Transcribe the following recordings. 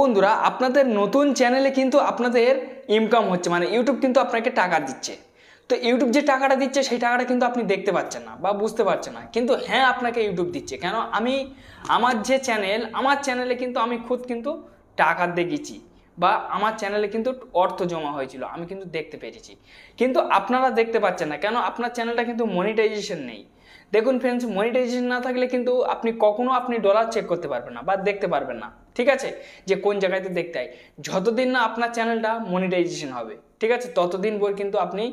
বন্ধুরা, আপনাদের নতুন চ্যানেলে কিন্তু আপনাদের ইনকাম হচ্ছে, মানে ইউটিউব কিন্তু আপনাকে টাকা দিচ্ছে। তো ইউটিউব যে টাকাটা দিচ্ছে সেই টাকাটা কিন্তু আপনি দেখতে পাচ্ছেন না বা বুঝতে পারছেন না, কিন্তু হ্যাঁ আপনাকে ইউটিউব দিচ্ছে। কেন? আমার যে চ্যানেল, আমার চ্যানেলে কিন্তু আমি খুদ কিন্তু টাকা দেখেছি বা আমার চ্যানেলে কিন্তু অর্থ জমা হয়েছিল, আমি কিন্তু দেখতে পেরেছি। কিন্তু আপনারা দেখতে পাচ্ছেন না কেন? আপনার চ্যানেলটা কিন্তু মনিটাইজেশন নেই। দেখুন ফ্রেন্ডস, মনিটাইজেশন না থাকলে কিন্তু আপনি ডলার চেক করতে পারবেন না বা দেখতে পারবেন না, ঠিক আছে, যে কোন জায়গাতে দেখতে হয়। যতদিন না আপনার চ্যানেলটা মনিটাইজেশন হবে, ঠিক আছে, ততদিন পর কিন্তু আপনি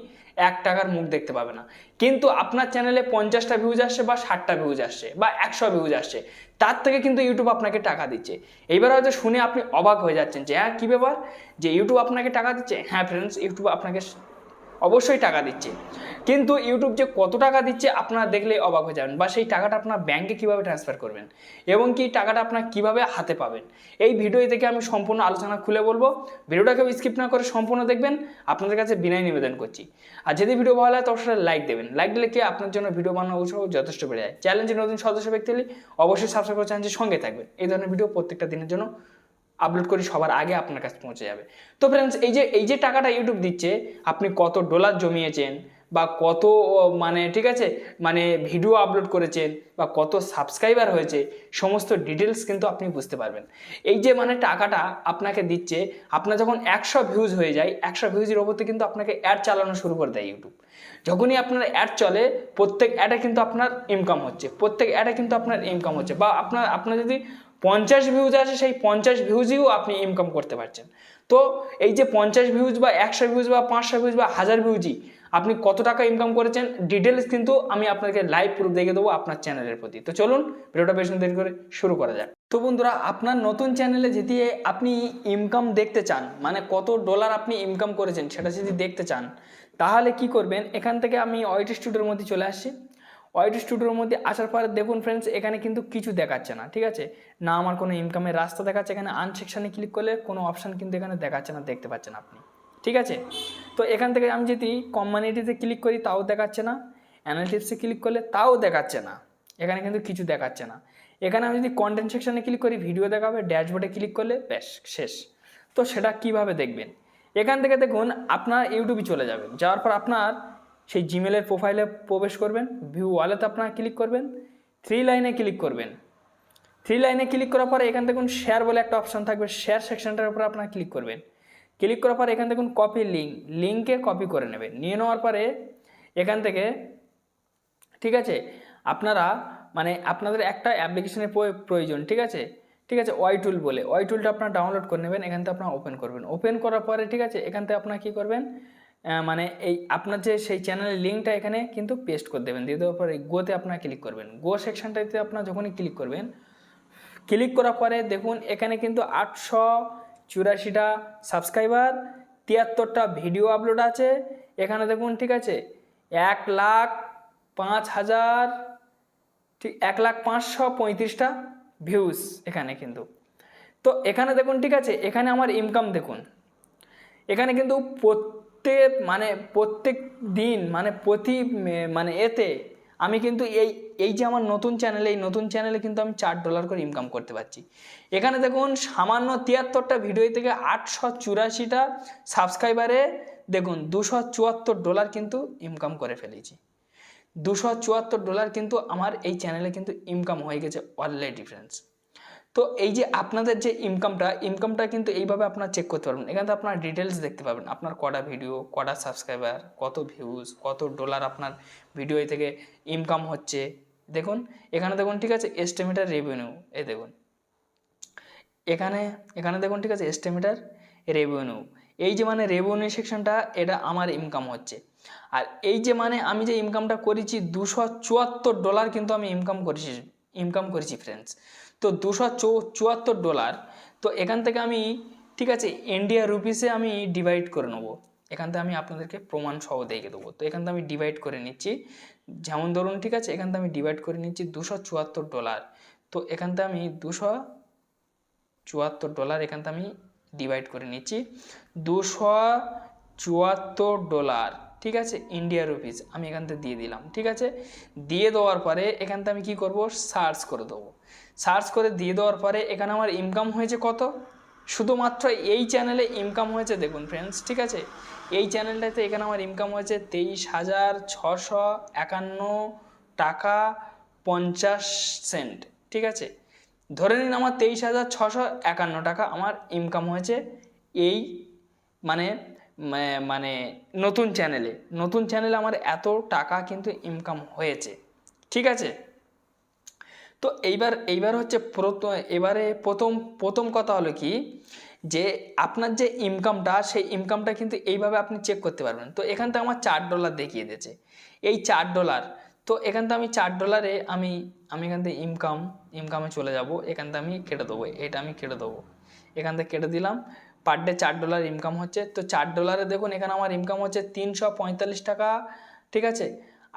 1 টাকার মুখ দেখতে পাবেন না। কিন্তু আপনার চ্যানেলে 50টা ভিউজ আসছে বা 60টা ভিউজ আসছে বা 100 ভিউজ আসছে, তার থেকে কিন্তু ইউটিউব আপনাকে টাকা দিচ্ছে। এইবার হয়তো শুনে আপনি অবাক হয়ে যাচ্ছেন যে হ্যাঁ কী ব্যাপার, যে ইউটিউব আপনাকে টাকা দিচ্ছে। হ্যাঁ ফ্রেন্ডস, ইউটিউব আপনাকে অবশ্যই টাকা দিচ্ছে, কিন্তু ইউটিউব যে কত টাকা দিচ্ছে আপনারা দেখলেই অবাক হয়ে যাবেন, বা সেই টাকাটা আপনার ব্যাংকে কিভাবে ট্রান্সফার করবেন এবং কি টাকাটা আপনার কিভাবে হাতে পাবেন, এই ভিডিও থেকে আমি সম্পূর্ণ আলোচনা খুলে বলবো। ভিডিওটাকে স্কিপ না করে সম্পূর্ণ দেখবেন, আপনাদের কাছে বিনয় নিবেদন করছি। আর যদি ভিডিও ভালো হয় তো অবশ্যই লাইক দেবেন। লাইক দিলে কি আপনার জন্য ভিডিও বানানো উৎসাহ যথেষ্ট বেড়ে যায়। চ্যালেঞ্জে নতুন সদস্য ব্যক্তি হলে অবশ্যই সাবস্ক্রাইব করে চ্যানেলের সঙ্গে থাকবেন। এই ধরনের ভিডিও প্রত্যেকটা দিনের জন্য আপলোড করি, সবার আগে আপনার কাছে পৌঁছে যাবে। তো ফ্রেন্ডস, এই যে টাকাটা ইউটিউব দিচ্ছে, আপনি কত ডলার জমিয়েছেন বা কত মানে ঠিক আছে মানে ভিডিও আপলোড করেছেন বা কত সাবস্ক্রাইবার হয়েছে, সমস্ত ডিটেলস কিন্তু আপনি বুঝতে পারবেন। এই যে মানে টাকাটা আপনাকে দিচ্ছে, আপনার যখন 100 ভিউজ হয়ে যায়, 100 ভিউজের ওপর থেকে কিন্তু আপনাকে অ্যাড চালানো শুরু করে দেয় ইউটিউব। যখনই আপনার অ্যাড চলে, প্রত্যেক অ্যাডে কিন্তু আপনার ইনকাম হচ্ছে, প্রত্যেক অ্যাডে কিন্তু আপনার ইনকাম হচ্ছে। বা আপনার যদি 50 ভিউজ আছে, সেই 50 ভিউজেও আপনি ইনকাম করতে পারছেন। তো এই যে 50 ভিউজ বা 100 ভিউজ বা 500 ভিউজ বা 1000 ভিউজই আপনি কত টাকা ইনকাম করেছেন, ডিটেলস কিন্তু আমি আপনাকে লাইভ প্রুফ দেখে দেবো আপনার চ্যানেলের প্রতি। তো চলুন ভিডিওটা বেশি দেরি করে শুরু করা যাক। তো বন্ধুরা, আপনার নতুন চ্যানেলে যদি আপনি ইনকাম দেখতে চান, মানে কত ডলার আপনি ইনকাম করেছেন সেটা যদি দেখতে চান, তাহলে কি করবেন, এখান থেকে আমি ওয়াইটি স্টুডিওর মধ্যে চলে আসছি। ওয়াইটি স্টুডিওর মধ্যে আসার পরে দেখুন ফ্রেন্ডস, এখানে কিন্তু কিছু দেখাচ্ছে না, ঠিক আছে, না আমার কোনো ইনকামের রাস্তা দেখাচ্ছে। এখানে আন সেকশানে ক্লিক করলে কোনো অপশান কিন্তু এখানে দেখাচ্ছে না, দেখতে পাচ্ছেন আপনি, ঠিক আছে। তো এখান থেকে আমি যদি কমিউনিটিতে ক্লিক করি তাও দেখাচ্ছে না, অ্যানালিটিক্সে ক্লিক করলে তাও দেখাচ্ছে না, এখানে কিন্তু কিছু দেখাচ্ছে না। এখানে আমি যদি কন্টেন্ট সেকশানে ক্লিক করি ভিডিও দেখাবে, ড্যাশবোর্ডে ক্লিক করলে ব্যাস শেষ। তো সেটা কিভাবে দেখবেন, এখান থেকে দেখুন আপনার ইউটিউবে চলে যাবেন, যাওয়ার পর আপনার সেই জিমেলের প্রোফাইলে প্রবেশ করবেন, ভিউ ওয়ালেতে আপনারা ক্লিক করবেন, 3 লাইনে ক্লিক করবেন। 3 লাইনে ক্লিক করার পরে এখান দেখুন শেয়ার বলে একটা অপশান থাকবে, শেয়ার সেকশনটার উপর আপনারা ক্লিক করবেন। ক্লিক করার পরে এখান দেখুন কপি লিঙ্কে কপি করে নেবেন। নিয়ে নেওয়ার পরে এখান থেকে, ঠিক আছে, আপনারা মানে আপনাদের একটা অ্যাপ্লিকেশনের প্রয়োজন, ঠিক আছে, ঠিক আছে, ওয়াই টুল বলে, ওয়াই টুলটা আপনারা ডাউনলোড করে নেবেন। এখান থেকে আপনারা ওপেন করবেন। ওপেন করার পরে, ঠিক আছে, এখান থেকে আপনারা কী করবেন, মানে এই আপনার যে সেই চ্যানেলের লিঙ্কটা এখানে কিন্তু পেস্ট করে দেবেন। দিয়ে দেওয়ার পরে গোতে আপনারা ক্লিক করবেন। গো সেকশনটাতে আপনারা যখনই ক্লিক করবেন, ক্লিক করার পরে দেখুন এখানে কিন্তু 884টা সাবস্ক্রাইবার, 73টা ভিডিও আপলোড আছে এখানে দেখুন, ঠিক আছে, 1,05,000, ঠিক 1,05,35টা ভিউজ এখানে কিন্তু। তো এখানে দেখুন, ঠিক আছে, এখানে আমার ইনকাম দেখুন, এখানে কিন্তু প্রত্যেক দিন মানে এতে আমি কিন্তু এই যে আমার নতুন চ্যানেলে, এই নতুন চ্যানেলে কিন্তু আমি $4 করে ইনকাম করতে পারছি। এখানে দেখুন সামান্য 73টা ভিডিও থেকে 884টা সাবস্ক্রাইবারে দেখুন $274 কিন্তু ইনকাম করে ফেলেছি। $274 কিন্তু আমার এই চ্যানেলে কিন্তু ইনকাম হয়ে গেছে অলরেডি ফ্রেন্ডস। তো এই যে আপনাদের যে ইনকামটা কিন্তু এইভাবে আপনারা চেক করতে পারবেন। এখানে তো আপনার ডিটেলস দেখতে পাবেন, আপনার কটা ভিডিও, কটা সাবস্ক্রাইবার, কত ভিউজ, কত ডলার আপনার ভিডিও থেকে ইনকাম হচ্ছে। দেখুন এখানে দেখুন, ঠিক আছে, এস্টিমেটেড রেভিনিউ, এই দেখুন এখানে দেখুন, ঠিক আছে, এস্টিমেটেড রেভিনিউ, এই যে মানে রেভিনিউ সেকশনটা, এটা আমার ইনকাম হচ্ছে। আর এই যে মানে আমি যে ইনকামটা করেছি $274 কিন্তু আমি ইনকাম করেছি ফ্রেন্ডস। তো $274, তো এখান থেকে আমি, ঠিক আছে, ইন্ডিয়া রুপিসে আমি ডিভাইড করে নেবো। এখান থেকে আমি আপনাদেরকে প্রমাণ সহ দেখে দেবো। তো এখান থেকে আমি ডিভাইড করে নিচ্ছি, যেমন ধরুন, ঠিক আছে, এখান থেকে আমি ডিভাইড করে নিচ্ছি $274। তো এখান থেকে আমি $274 এখান থেকে আমি ডিভাইড করে নিচ্ছি, $274, ঠিক আছে, ইন্ডিয়া রুপিস আমি এখান থেকে দিয়ে দিলাম। ঠিক আছে, দিয়ে দেওয়ার পরে এখান থেকে আমি কী করবো, সার্চ করে দেবো। সার্চ করে দিয়ে দেওয়ার পরে এখানে আমার ইনকাম হয়েছে কত, শুধুমাত্র এই চ্যানেলে ইনকাম হয়েছে দেখুন ফ্রেন্ডস, ঠিক আছে, এই চ্যানেলটাতে এখানে আমার ইনকাম হয়েছে 23,651 টাকা 50 সেন্ট, ঠিক আছে। ধরে নিন আমার 23,651 টাকা আমার ইনকাম হয়েছে এই মানে মানে নতুন চ্যানেলে আমার এত টাকা কিন্তু ইনকাম হয়েছে, ঠিক আছে। তো এইবার হচ্ছে এবারে প্রথম কথা হলো কি, যে আপনার যে ইনকামটা, সেই ইনকামটা কিন্তু এইভাবে আপনি চেক করতে পারবেন। তো এখান থেকে আমার $4 দেখিয়ে দিয়েছে, এই $4। তো এখান থেকে আমি $4 আমি এখান থেকে ইনকামে চলে যাব, এখান থেকে আমি কেটে দেবো, এটা আমি কেটে দেবো, এখান থেকে কেটে দিলাম। পার ডে $4 ইনকাম হচ্ছে। তো $4 দেখুন এখানে আমার ইনকাম হচ্ছে 345 টাকা, ঠিক আছে,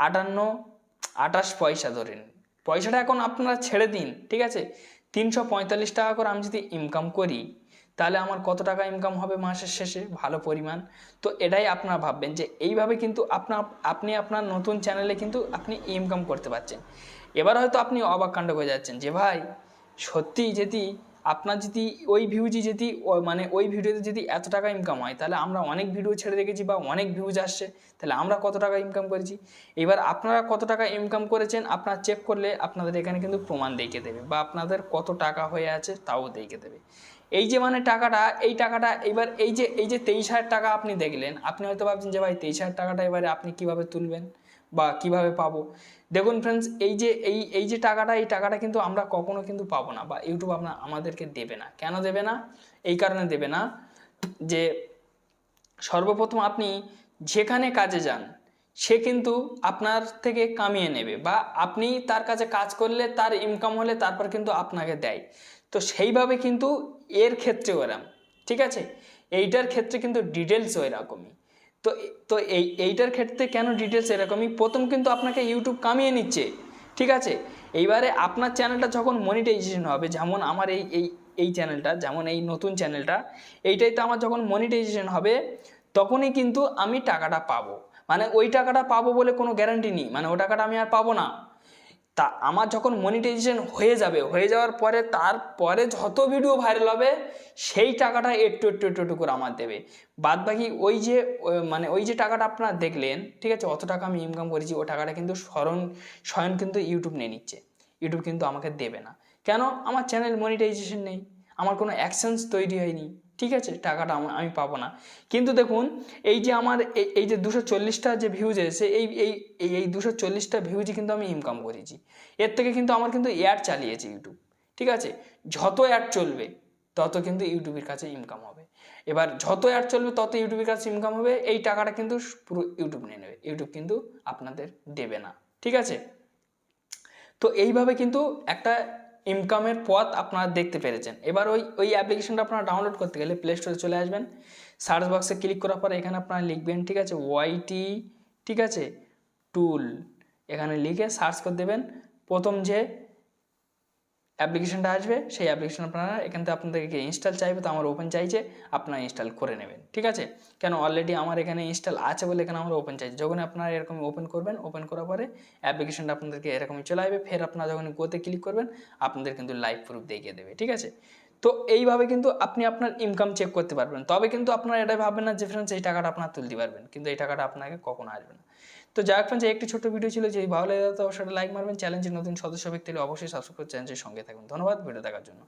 28 পয়সা ধরে নিন। পয়সাটা এখন আপনারা ছেড়ে দিন, ঠিক আছে। 345 টাকা করে আমি যদি ইনকাম করি, তাহলে আমার কত টাকা ইনকাম হবে মাসের শেষে, ভালো পরিমাণ। তো এটাই আপনারা ভাববেন যে এইভাবে কিন্তু আপনি আপনার নতুন চ্যানেলে কিন্তু আপনি ইনকাম করতে পারছেন। এবার হয়তো আপনি অবাক কাণ্ড হয়ে যাচ্ছেন যে ভাই সত্যি যদি আপনার যদি ওই ভিউজি যদি মানে ওই ভিডিওতে যদি এত টাকা ইনকাম হয়, তাহলে আমরা অনেক ভিডিও ছেড়ে রেখেছি বা অনেক ভিউজ আসছে, তাহলে আমরা কত টাকা ইনকাম করেছি। এবার আপনারা কত টাকা ইনকাম করেছেন আপনারা চেক করলে আপনাদের এখানে কিন্তু প্রমাণ দেখিয়ে দেবে, বা আপনাদের কত টাকা হয়ে আছে তাও দেখিয়ে দেবে। এই যে মানে টাকাটা, এই টাকাটা এবার এই যে 23,000 টাকা আপনি দেখলেন, আপনি হয়তো ভাবছেন যে ভাই 23,000 টাকাটা এবারে আপনি কিভাবে তুলবেন বা কিভাবে পাবো। দেখুন ফ্রেন্ডস, এই যে টাকাটা, এই টাকাটা কিন্তু আমরা কখনো কিন্তু পাবো না, বা ইউটিউব আমাদেরকে দেবে না। কেন দেবে না? এই কারণে দেবে না যে সর্বপ্রথম আপনি যেখানে কাজে যান সে কিন্তু আপনার থেকে কামিয়ে নেবে, বা আপনি তার কাছে কাজ করলে তার ইনকাম হলে তারপর কিন্তু আপনাকে দেয়। তো সেইভাবে কিন্তু এর ক্ষেত্রে ওরকম, ঠিক আছে। এইটার ক্ষেত্রে কিন্তু ডিটেলস ওইরকমই। তো তো এইটার ক্ষেত্রে কেন ডিটেলস এরকমই, প্রথম কিন্তু আপনাকে ইউটিউব কামিয়ে নিচ্ছে, ঠিক আছে। এইবারে আপনার চ্যানেলটা যখন মনিটাইজেশন হবে, যেমন আমার এই চ্যানেলটা, যেমন এই নতুন চ্যানেলটা, এইটাই তো আমার যখন মনিটাইজেশন হবে তখনই কিন্তু আমি টাকাটা পাবো। মানে ওই টাকাটা পাবো বলে কোনো গ্যারান্টি নেই, মানে ওই টাকাটা আমি আর পাবো না। তা আমার যখন মনিটাইজেশন হয়ে যাবে, হয়ে যাওয়ার পরে তারপরে যত ভিডিও ভাইরাল হবে সেই টাকাটা একটু করে আমার দেবে। বাদ বাকি ওই যে টাকাটা আপনারা দেখলেন, ঠিক আছে, অত টাকা আমি ইনকাম করেছি, ও টাকাটা কিন্তু স্বয়ং কিন্তু ইউটিউব নিয়ে নিচ্ছে। ইউটিউব কিন্তু আমাকে দেবে না। কেন? আমার চ্যানেল মনিটাইজেশন নেই, আমার কোনো অ্যাকশনস তৈরি হয়নি, ঠিক আছে, টাকাটা আমি পাবো না। কিন্তু দেখুন এই যে আমার এই যে 240টা যে ভিউজ এসেছে, এই 240টা ভিউজই কিন্তু আমি ইনকাম করেছি। এর থেকে কিন্তু আমার কিন্তু অ্যাড চালিয়েছে ইউটিউব, ঠিক আছে। যত অ্যাড চলবে তত কিন্তু ইউটিউবের কাছে ইনকাম হবে। এবার যত অ্যাড চলবে তত ইউটিউবের কাছে ইনকাম হবে, এই টাকাটা কিন্তু পুরো ইউটিউব নিয়ে নেবে, ইউটিউব কিন্তু আপনাদের দেবে না, ঠিক আছে। তো এইভাবে কিন্তু একটা ইনকামের পথ আপনারা দেখতে পেরেছেন। এবার ওই অ্যাপ্লিকেশনটা আপনারা ডাউনলোড করতে গেলে প্লে স্টোরে চলে আসবেন, সার্চ বক্সে ক্লিক করার পরে এখানে আপনারা লিখবেন, ঠিক আছে, ওয়াইটি, ঠিক আছে, টুল, এখানে লিখে সার্চ করে দেবেন। প্রথম যে অ্যাপ্লিকেশনটা আসবে সেই অ্যাপ্লিকেশন আপনারা এখান থেকে আপনাদেরকে ইনস্টল চাইবে, তো আমার ওপেন চাইছে, আপনারা ইনস্টল করে নেবেন, ঠিক আছে। কেন অলরেডি আমার এখানে ইনস্টল আছে বলে এখানে আমার ওপেন চাইছে। যখন আপনারা এরকম ওপেন করবেন, ওপেন করার পরে অ্যাপ্লিকেশনটা আপনাদেরকে এরকমই চলে আসবে। ফের আপনারা যখন গোতে ক্লিক করবেন আপনাদের কিন্তু লাইভ প্রুফ দেখিয়ে দেবে, ঠিক আছে। তো এইভাবে কিন্তু আপনি আপনার ইনকাম চেক করতে পারবেন। তবে কিন্তু আপনারা এটাই ভাববেন না যে ফ্রেন্ডস এই টাকাটা আপনারা তুলতে পারবেন, কিন্তু এই টাকাটা আপনাকে কখনো আসবে না। তো যাই হোক ফ্রেন্ডস, একটি ছোট্ট ভিডিও ছিল, যদি ভালো লাগে তো অবশ্যই লাইক মারবেন। চ্যালেঞ্জের নতুন সদস্য ব্যক্তি হলে অবশ্যই সাবস্ক্রাইব করে চ্যানেলের সঙ্গে থাকবেন। ধন্যবাদ ভিডিও দেখার জন্য।